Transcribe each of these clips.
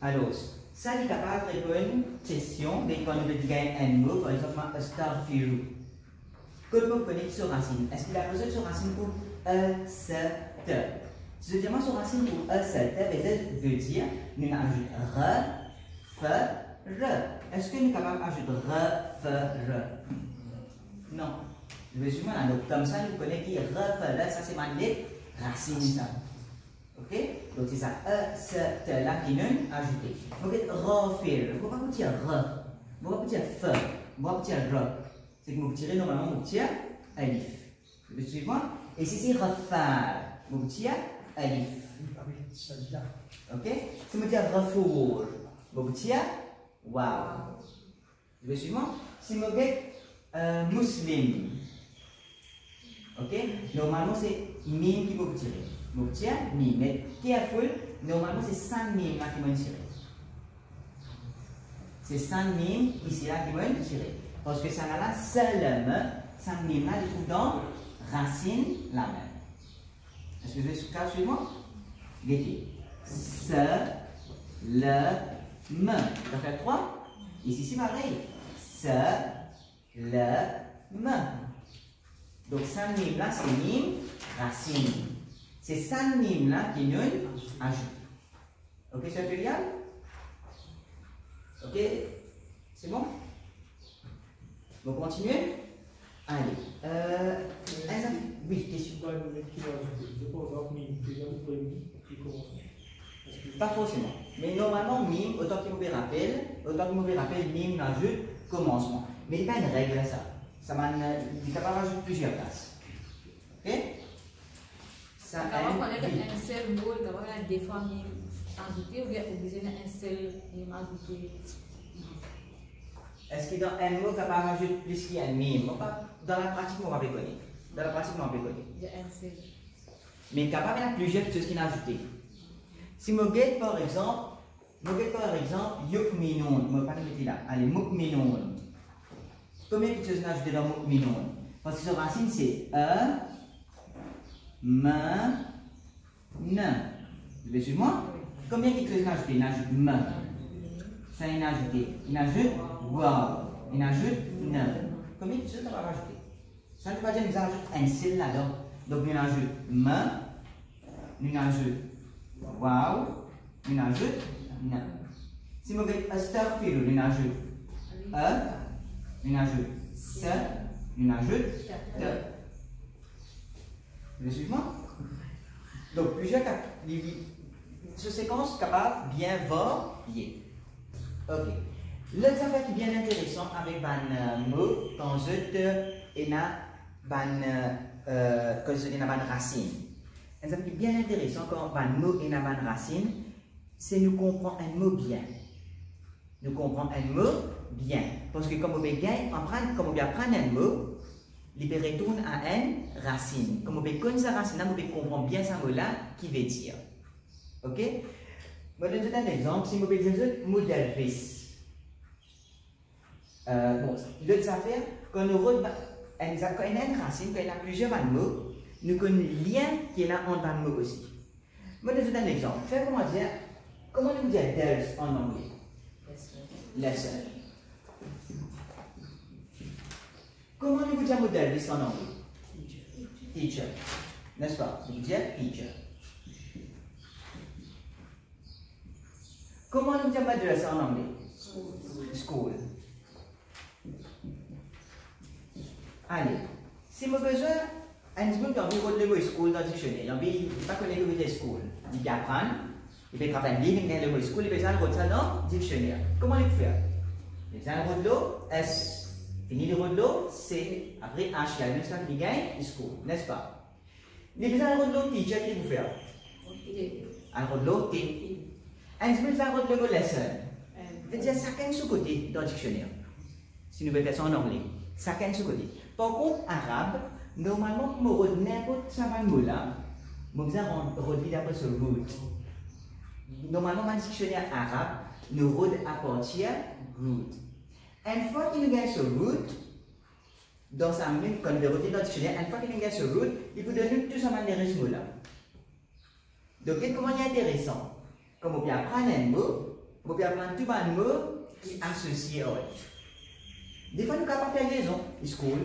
Alors, ça est capable de répondre à une question dès qu'on veut dire un mot, par exemple, astaghfiru. Quel mot connaît sur racine? Est-ce qu'il a besoin de sur racine pour se te? Si je demande sur racine pour se te, veut dire, nous ajoutons re, fe, re. Est-ce que nous sommes capables d'ajouter re, fe, re? Non. Je vais suivre donc comme ça, nous connaissons qui re, fe, re, ça c'est ma lettre racine. Ça. Ok? Donc c'est ça, se te là qui nous ajouté. Vous pouvez refaire. Pourquoi vous tirez re? Pourquoi vous tirez fe? Pourquoi vous tirez re? C'est que vous tirez normalement, vous tirez alif. Vous suivez moi? Et si c'est refaire, vous tirez alif. Ok? Si vous tirez refour, vous tirez wow. Vous suivez moi? Si vous dites muslim, ok? Normalement c'est mime qui vous tirez. Vous tirez mime. Mais careful, normalement c'est 5 mimes là qui vont tirer. C'est 5 mimes ici là qui vont tirer. Parce que ça n'a là seulement 5 mimes là, je trouve dans racine la même. Est-ce que vous avez cas suivant? Guettez. Se, le, me. Ça fait 3. Ici c'est pareil. Se, le, me. Donc 5 mimes là, c'est mime, racine. C'est 5 mimes là qui nous ajoutent. Ok, c'est filial? Ok, c'est bon? Vous continuez? Allez. Oui, question. Pas forcément. Mais normalement, mime, autant que vous me rappelle, mime n'ajoute commencement. Mais il n'y a pas une règle à ça. Il est capable d'ajouter plusieurs places. Ok? Ça Comment on a un seul mot, comment on a des fois mime ajouté ou bien obligé d'un seul mime ajouté? Est-ce que dans un mot, capable d'ajouter plus qu'il y a un mime? Dans la pratique, on va pas connaître. Dans la pratique, on va pas connaître. Il y a un seul. Mais capable, il y a plusieurs choses qui sont ajoutées. Si je regarde par exemple, yukminun, je ne vais pas le mettre là. Allez, mukminun. Combien de choses sont ajoutées dans mukminun? Parce que son racine c'est me, ne. Vous voulez suivre moi? Combien de choses sont ajoutées? Il ajoute me. Ça, il a ajouté. Il ajoute wow. Il ajoute ne. Combien de choses on va rajouter? Ça ne veut pas dire que nous ajoutons un seul là-dedans. Donc, nous ajoutons me, nous ajoutons wow, nous ajoutons ne. Si nous avons astaghfiru, nous ajoutons nous ajoutons se, nous ajoutons te. Vous suivez moi? Donc, plusieurs séquences capables bien varier. Ok. L'autre affaire qui est bien intéressant avec ban mot quand je te et na ban racine. Un affaire qui est bien intéressant quand ban mot et na ban racine, c'est nous comprendre un mot bien. Nous comprendre un mot bien. Parce que comme on peut apprendre un mot, il retourne à une racine. Comme on peut connaître sa racine, on peut comprendre bien ce mot-là qui veut dire. Ok? Je vais donner un exemple. Si je peux dire modèle RIS. Bon, l'autre affaire, quand on a une racine, quand il y a plusieurs mots, nous connaissons le lien qui est là entre les mots aussi. Je vais donner un exemple. Comment nous dire there's en anglais? Lesson. Comment nous dire modèle RIS en anglais? Teacher. N'est-ce pas? Nous dire teacher. Comment nous dire madrasa en anglais? School. Allez, si je besoin, un jour, j'ai envie de le mot school dans le dictionnaire. J'ai envie de ne pas connaître le mot school. Il peut apprendre, il peut travailler en ligne, il le mot school, il peut faire ça dans le dictionnaire. Comment il peut faire? Il fait un route de l'eau, S. Fini le route de l'eau, C. Après H, il y a une chose qui gagne, school, n'est-ce pas? Il peut faire un route de l'eau, teacher, qui peut faire? Un route de l'eau, T. Un jour, il fait un route de l'eau, lesson. C'est-à-dire, chacun sous côté dans le dictionnaire. Si nous faisons ça en anglais, chacun sous côté. Par contre, arabe, normalement, pour me redire n'importe quel mot-là, je vais redire d'après ce root. Normalement, dans le dictionnaire arabe, nous redire à partir root. Une fois qu'il nous gagne ce root, dans sa même, quand nous redire dans le dictionnaire, une fois qu'il nous gagne ce root, il peut donner tout ça de ce mot-là. Donc, comment il est intéressant? Comme on peut apprendre un mot, vous pouvez apprendre tout un mot qui est associé à eux. Des fois, nous ne pouvons pas faire liaison. School,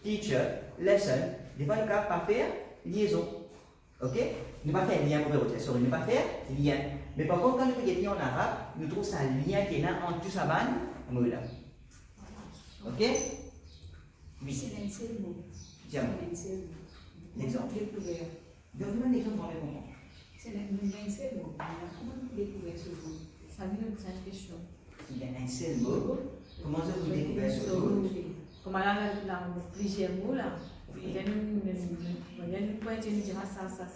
teacher, lesson. Des fois, nous ne pouvons pas faire liaison. Ok? Nous ne pouvons pas faire lien pour les sorry, nous ne pouvons pas faire lien. Mais par contre, quand nous regardons en arabe, nous trouvons ça lien qui est là entre tous ces mots là. Ok? Oui. C'est un seul mot. Tiens, l'exemple. Donne-moi un exemple pour me comprendre. C'est un seul mot. Comment vous découvrez ce mot? Ça vient de cette question. Il y a un seul mot. Comment ça vous découvrez ce mot? Comme là, plusieurs mots là. Il y a une pointe qui dira ça. Ah, ça,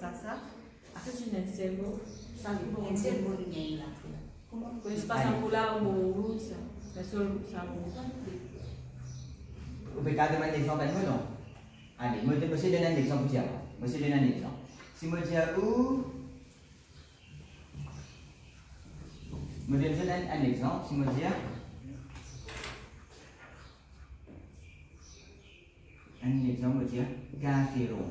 c'est un seul mot. Ça veut Un seul mot de même là. Comment vous ne pas un mot là ou mot ça. Mais ça, Vous pouvez garder un exemple à nous, non? Allez, moi, je vais donner un exemple. Monsieur donne un exemple. Si je dis où, je vais donner un exemple. Si je dis un exemple, je dis café rond.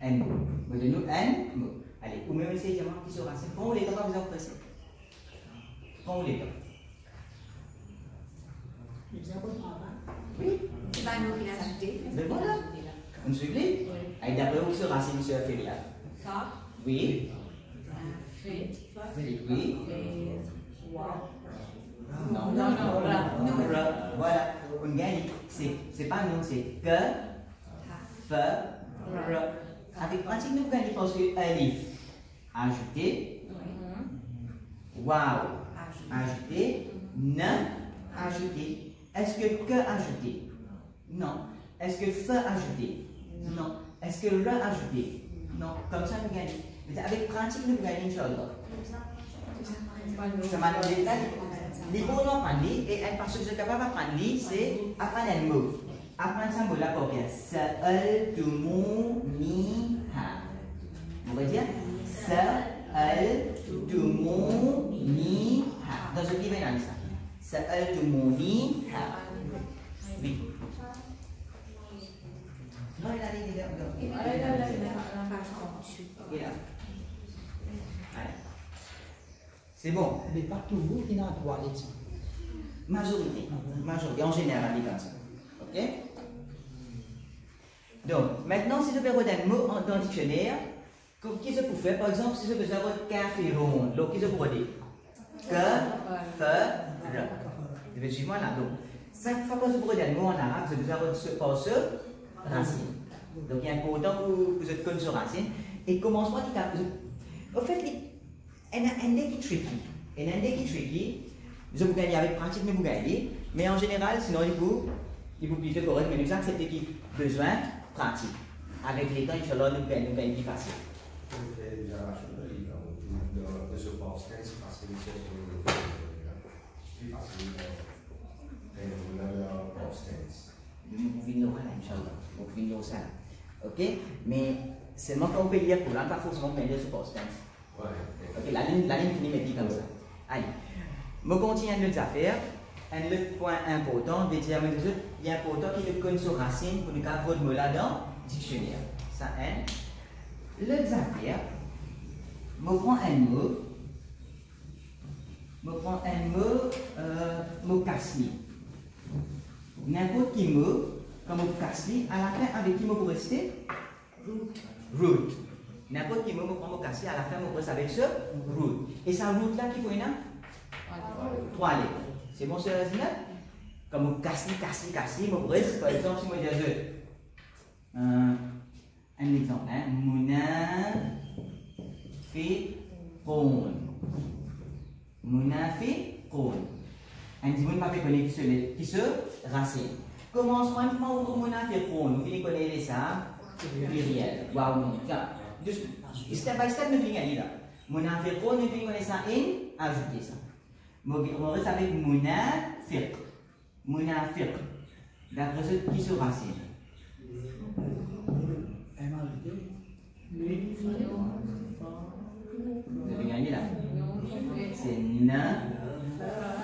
Un mot. Je donne un mot. Allez, vous me laissez dire qui sera. C'est quand vous les temps, vous en pressez. Quand vous les temps. Nous avons travail. Oui. C'est pas nous qui l'a ajouté. Mais voilà. Vous me suivez? Allez, d'après vous sera, c'est monsieur Félia. Ça, Oui. fait, Oui. wow. Non, voilà. On gagne. C'est pas non, c'est que, fe, re. Avec pratique, nous gagnons parce que alif, ajouter, wow, ajouter, ne, ajouter. Est-ce que ajouter? Non. Est-ce que fe ajouter? Non. Est-ce que re ajouter? Non. Comme ça, nous gagnons. Mais avec pratique, nous gagnons, Inch'Allah. Ça m'a demandé les mots non apprendre et parce que vous êtes capable d'apprendre, c'est apprendre un mot. Apprendre ça mot là pour bien. Sa'al tumuniha. Vous voyez dire? Sa'al tumuniha. Dans ce livre, il y a ça. Sa'al tumuniha. Oui. Non, il a dit. Il a. C'est bon. Mais pas toujours qui n'a droit à l'éthique. Majorité. En général, il est comme ça. Ok? Donc, maintenant, si je veux regarder un mot dans le dictionnaire, qu'est-ce que vous faites? Par exemple, si je veux dire café rond, donc qu'est-ce que vous dites? Que, fe, re. Vous devez suivre moi là. Donc, chaque fois que vous regardez un mot en arabe, vous devez par ce racine. Donc, il est important que vous êtes comme ce racine. Et commencement, au fait, il y a un des qui est tricky. Il y a un des qui est tricky. Je vous gagne avec pratique, mais vous gagnez. Mais en général, sinon, il vous plutôt correct, mais nous acceptons qu'il a besoin de pratique. Avec les temps, Inch'Allah, nous gagnons plus facile. Vous venez là, Inch'Allah. Vous venez là. Ok? Mais seulement quand on peut lire pour là, pas forcément lire ce post tense. Ok, la ligne finit mais dit comme ça. Allez, je continue à nos affaires. Un autre point important, il est important qu'il nous connaisse sur racine pour nous avoir votre mot là dans le dictionnaire. Ça, l'autre affaire, je prends un mot kasli. N'importe quel mot, comme mot kasli, à la fin, avec qui mot pour rester? Root. N'importe quel mot, mot kasli, à la fin, mot reste avec ce root. Et ça root là, qui faut une 3 lettres. C'est bon, c'est résumé? Comme mot kasli, mot reste, par exemple, si moi je dis un exemple, Munafiqun. Un petit mot pas connaître qui se racine. Commencement au munafiqun, vous finissez connaître ça, pluriel. Waouh, non. Juste, step by step, nous finissons là. Munafiqun, nous finissons connaître ça in, ajouter ça. On reste avec munafiq. Munafiq. D'après ce qui se racine. Vous avez gagné là. C'est na,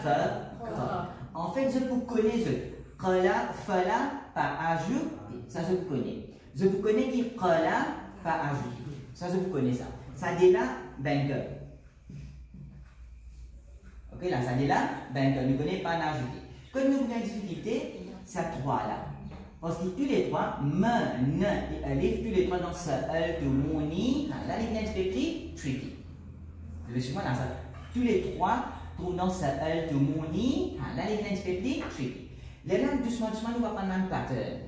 fa, ka. En fait, je vous connais ce qala, fala, pas ajouter. Ça, je vous connais. Je vous connais qui qala, pas ajouter. Ça, je vous connais ça. Ça dit là, banker. Ok, là, ça dit là, ben, que nous ne connaissons pas d'ajouter. Quand nous avons une difficulté, c'est 3 là. Parce que tous les trois, me, ne et alif, tous les trois dans ce L, tout, mon, ni, là, les viennent petit, tricky. Je vais suivre là, ça. Tous les trois, trouvent dans ce L, tout, mon, ni, là, les viennent petit, tricky. Les là, doucement, doucement, nous allons prendre un pattern.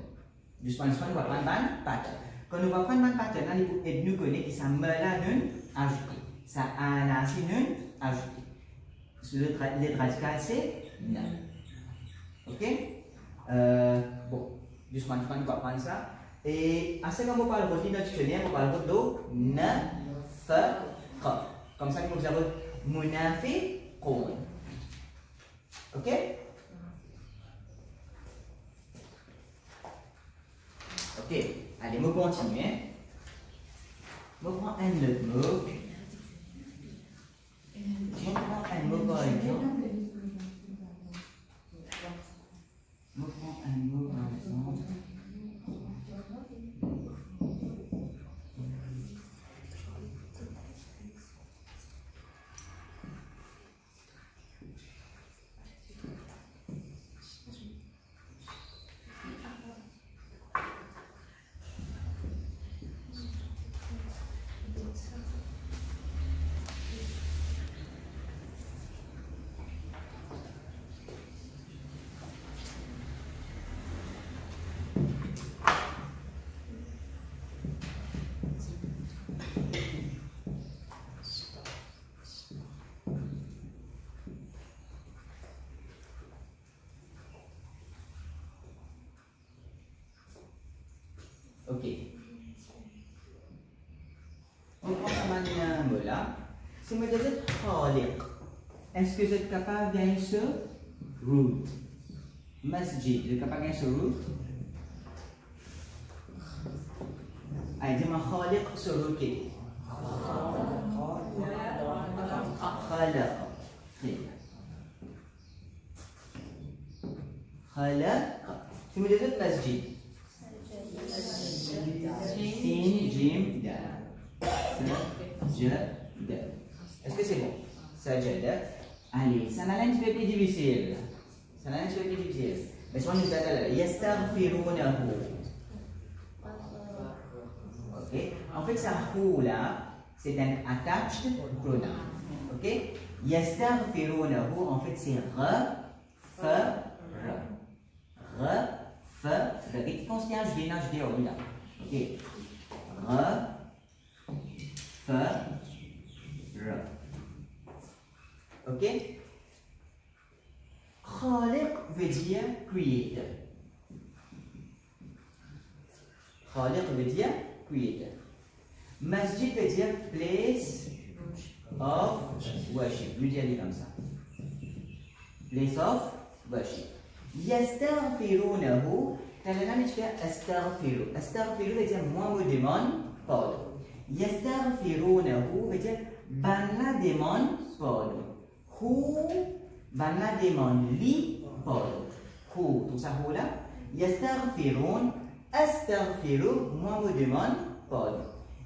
Doucement, doucement, nous allons prendre un pattern. Quand nous allons prendre un pattern, là, nous connaissons que ça me là, nous, ajouter. Ça a là, c'est nous, ajouter. Les radicales, c'est non. Ok? Bon. Doucement, doucement, nous allons prendre ça. Et à ce moment, on parle de notre dictionnaire, on parle de ne, fe, re. Comme ça, nous avons munafi, kon. Ok? Ok, allez, on continue. On prend un autre mot. On prend un mot par exemple. On prend un mot par exemple. Ok. On prend ça maintenant là. Si vous dites khaliq, est-ce que vous êtes capable de gagner ce root? Masjid, vous êtes capable de gagner ce root? Allez, dis-moi khaliq, ce root qui est? Khalaq. Khalaq. Si vous dites masjid. Sin, jim, dal. Sajada. Est-ce que c'est bon? Sajada. Allez, ça n'a rien de plus difficile. Ça n'a rien de plus difficile. Mais si on nous dit là, yastaghfirunahu. Ok? En fait, ça là, c'est un attached pronoun. Ok? Yastaghfirunahu, en fait, c'est re, fe, re. Re, fe, re. Et tu penses qu'il y a un je là. Ok? Re, fe, re. Ok? Khaliq veut dire creator. Khaliq veut dire creator. Masjid veut dire place of worship. Je vais dire comme ça. Place of worship. Yastaghfirunahu. T'as le nom de faire astaghfiru. Astaghfiru veut dire moi me demande pardon. Yastaghfirunahu veut dire banna demande pardon. Who banna demande li pardon. Who, tout ça who là. Yastaghfirun, astaghfiru, moi me demande pardon.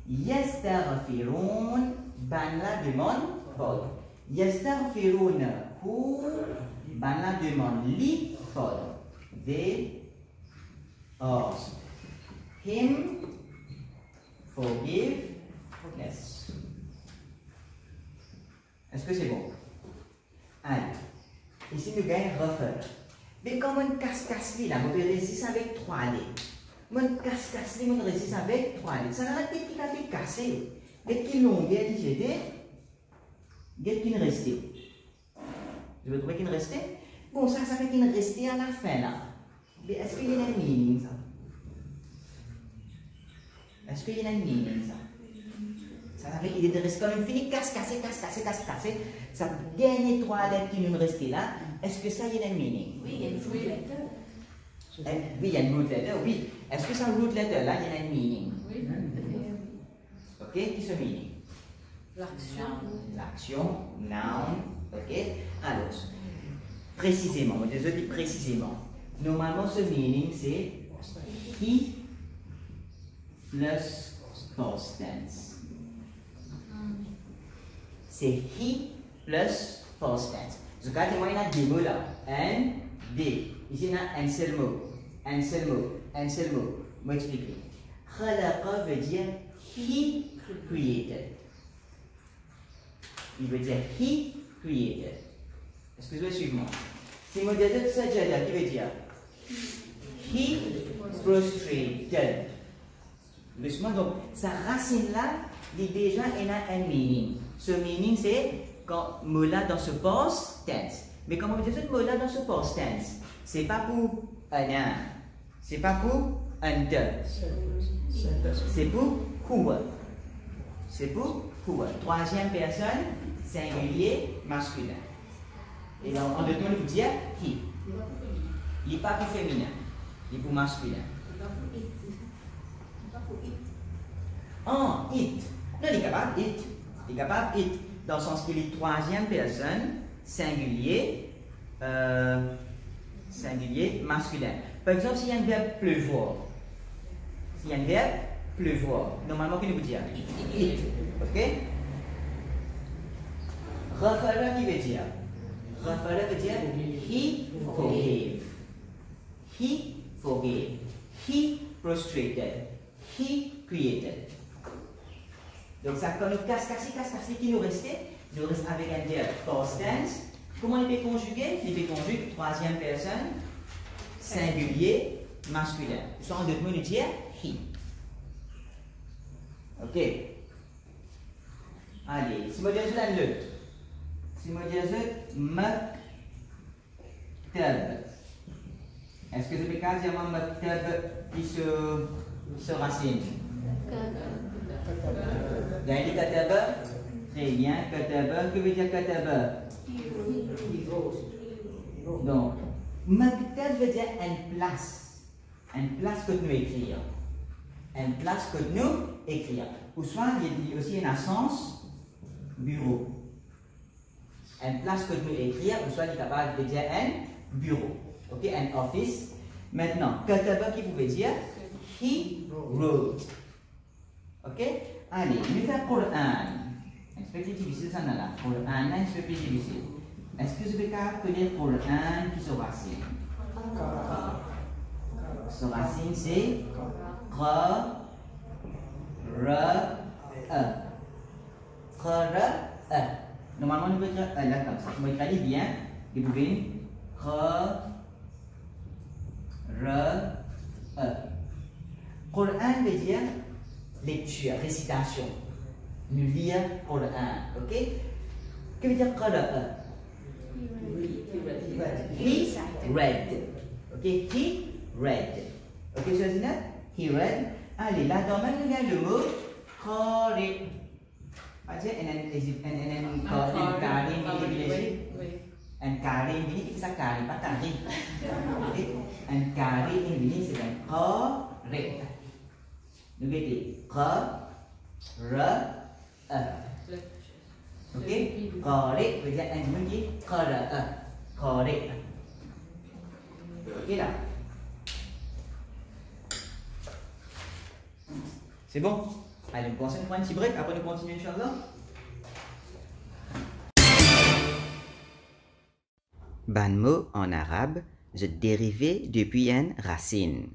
Yastaghfirun, banna demande pardon. Yastaghfirunahu, banna demande li pardon. They ask him forgiveness. Est-ce que c'est bon? Allez, ici nous gagnons refaire. Mais comme on casse-casse là, on résiste avec 3 lettres. On casse-casse on résiste avec 3 lettres. Ça n'a pas été cassé. Dès qu'il long, dès qu'il restait. Je veux trouver qu'il restait. Bon, ça fait qu'il restait à la fin là. Mais est-ce qu'il y a un meaning ça? Est-ce qu'il y a un meaning ça? Ça fait qu'il reste quand même fini, casse-cassé. Ça gagne 3 lettres qui nous restent là. Est-ce que ça y a un meaning? Oui, il y a une root letter. Oui, il y a une root letter, oui. Est-ce que ça root letter là, il y a un meaning? Oui. Ok, qui ce meaning? L'action. L'action, noun, ok. Alors, précisément, je dis précisément. Normalement, ce meaning c'est he plus past tense. C'est he plus past tense. Sekarang tengok il y a des mots là. N, D. Ici, il y a un seul mot. Un seul mot. Un seul mot. Je vais expliquer. Khalaqa veut dire he created. Il veut dire he created. Est-ce que vous suivez moi? Si je dis sajada, qui veut dire he prostrated. Doucement, donc, sa racine-là, il déjà un meaning. Ce meaning, c'est quand mot-là dans ce past tense. Mais comment vous dites ce mot-là dans ce past tense? C'est pas pour un, c'est pas pour un de. C'est pour huwa. C'est pour huwa. Troisième personne, singulier, masculin. Et en deux temps, il faut dire he. Il n'est pas pour féminin, il est pour masculin. Oh, it. Non, il est capable it. Il est capable it. Dans le sens qu'il est troisième personne, singulier, singulier, masculin. Par exemple, s'il y a un verbe pleuvoir. S'il y a un verbe pleuvoir. Normalement, qu'est-ce que vous dire? It. Ok? Rafala, qui veut dire? Rafala veut dire he forgave. He forgave. He prostrated. He created. Donc ça, quand nous casse qui nous reste avec un verbe past tense. Comment il peut conjuguer? Il peut conjuguer troisième personne, singulier, masculin. Soit en deux mots, nous dire he. Ok. Allez, si je dis la lutte. Si je dis maktab. Est-ce que je peux dire maktab qui se racine? Yang ini kataba, très bien. Kataba, que veut dire kataba? Donc, maktab veut dire une place que nous écrire. Une place que nous écrire. Ou soit il y a aussi un sens bureau. Une place que nous écrire, ou soit il est capable de dire un bureau. Ok, un office. Maintenant, kataba qui pouvait dire he wrote. Ok? Allez, nous faisons Coran. Un peu plus difficile, ça là. Coran, un peu plus difficile. Est-ce que je peux connaître Coran qui se racine? Se racine, c'est Ra, Normalement, nous pouvons dire là comme ça. Je vais écrire bien. Et vous pouvez Coran veut dire lecture, récitation. Nous lire Coran, ok? Que veut dire Qara'a? He read. Ok, he read. Ok, ça dit là? He read. Allez, là, dans le même le mot Qari. Aja, and Karim, and Karim, ini kita Karim, pas Karim. And Karim ini sedang Qari. Nous mettons Qa, Ra, A. Ok? Qari veut dire un mot qui est Qara'a. Qari. Ok là? C'est bon? Allez, on commence à prendre un petit break, après nous continuons, Inch'Allah. Ban mot en arabe, est dérivé depuis une racine.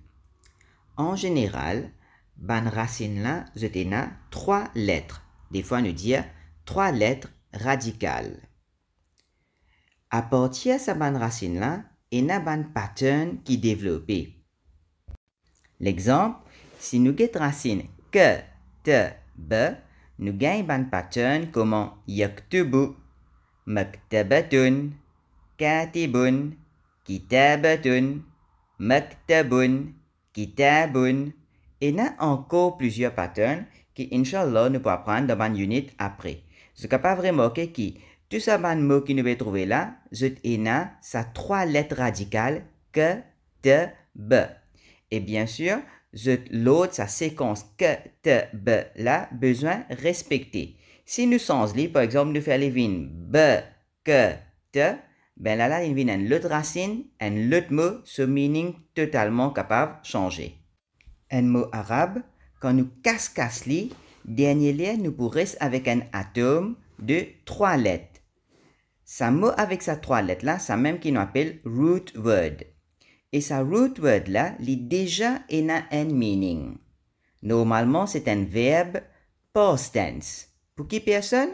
En général, ban racine là, c'est trois lettres. Des fois, nous dire trois lettres radicales. À partir de cette ban racine là, il y a un ban pattern qui est développé. L'exemple, si nous avons racine que, te, be, nous gagnons ban pattern comme yaktubu, maktabatun, katibun, kitabatun, maktabun, kitabun. Et il y a encore plusieurs patterns qui, Inch'Allah, nous pouvons apprendre dans une unit après. Ce n'est pas vraiment que tout ça, ban mot qui nous va trouver là, il y a sa trois lettres radicales que, te, be. Et bien sûr, l'autre, sa séquence que, te, be là, besoin respecter. Si nous sens li, par exemple, nous faisons les vines be, que, te, ben là, il vient une autre racine, un autre mot, ce meaning totalement capable de changer. Un mot arabe, quand nous casse dernier lien nous pourrait avec un atome de trois lettres. Sa mot avec sa 3 lettres là, ça même qu'on appelle root word. Et sa root word là, il déjà un meaning. Normalement, c'est un verbe past tense. Pour qui personne?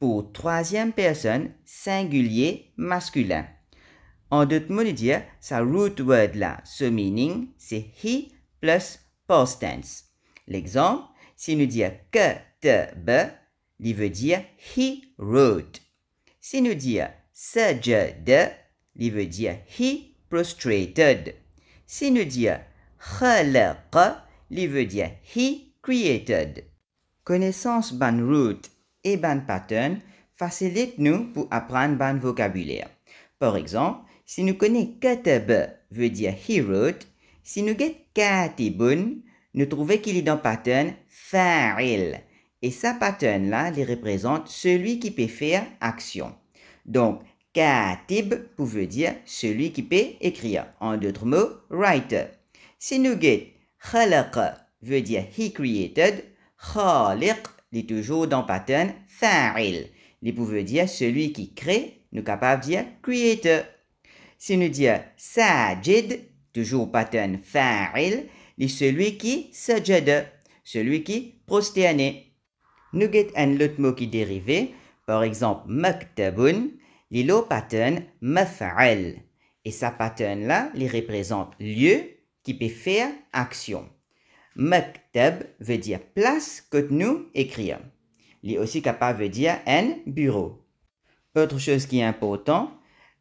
Pour troisième personne, singulier, masculin. En d'autres mots, dire, sa root word là, ce meaning, c'est he plus past tense. L'exemple, si nous disons que te be, il veut dire he wrote. Si nous disons sajada, il veut dire he prostrated. Si nous disons khalaqa, il veut dire he created. Connaissance ban root et ban pattern facilite nous pour apprendre ban vocabulaire. Par exemple, si nous connaissons kataba veut dire he wrote, si nous get katibun, nous trouvons qu'il est dans pattern fa'il. Et sa pattern là, il représente celui qui peut faire action. Donc, katib veut dire celui qui peut écrire. En d'autres mots, writer. Si nous get khalaqa veut dire he created, khaliq est toujours dans pattern fa'il. Il veut dire celui qui crée, nous capable de dire creator. Si nous disons sajid, toujours pattern fa'il, c'est celui qui sajada, celui qui prosterne. Nous avons un autre mot qui dérivé, par exemple maktabun, le pattern maf'al. Et sa pattern là, il représente lieu qui peut faire action. Maktab veut dire place que nous écrire. Il est aussi capable de dire un bureau. Autre chose qui est important,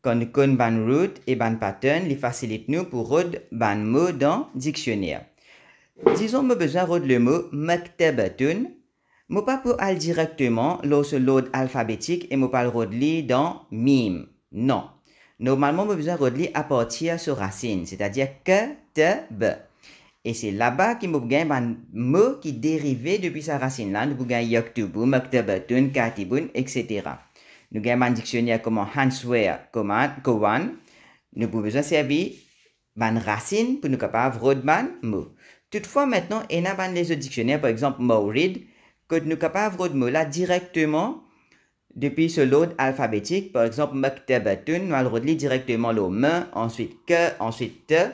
quand nous connaissons ban root et ban pattern, il facilite nous pour rôder ban mot dans dictionnaire. Disons que nous besoin de rôder le mot maktabatun, je pas pour aller directement lorsque l'ordre alphabétique et je pas le rôder dans mime. Non. Normalement, je besoin de rôder à partir de racine, c'est-à-dire que, te, be. Et c'est là-bas que nous avons un mot qui dérivé depuis sa racine là. Nous avons yaktubu, maktabatun, katibun, etc. Nous avons un dictionnaire comme Hanswehr, Kowan. Nous pouvons besoin servir une racine pour nous capables de rôder un mot. Toutefois, maintenant, il y a les autres dictionnaires, par exemple Maurid, que nous capables de rôder mot là directement depuis ce lot alphabétique. Par exemple, maktabatun, nous allons rôder directement le me, ensuite que, ensuite te.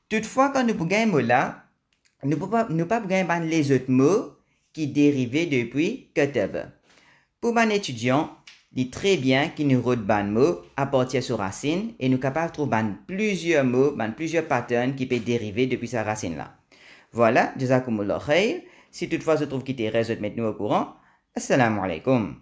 Toutefois, quand nous pouvons un mot là, nous ne pouvons pas gagner les autres mots qui dérivaient depuis kataba. Pour un étudiant, il est très bien qu'il nous rôde un mot à partir de sa racine et nous sommes capables de trouver plusieurs mots, plusieurs patterns qui peuvent dériver depuis sa racine là. Voilà, jazakumullah khair. Si toutefois je trouve qu'il te reste, mettez-nous au courant. Assalamu alaikum.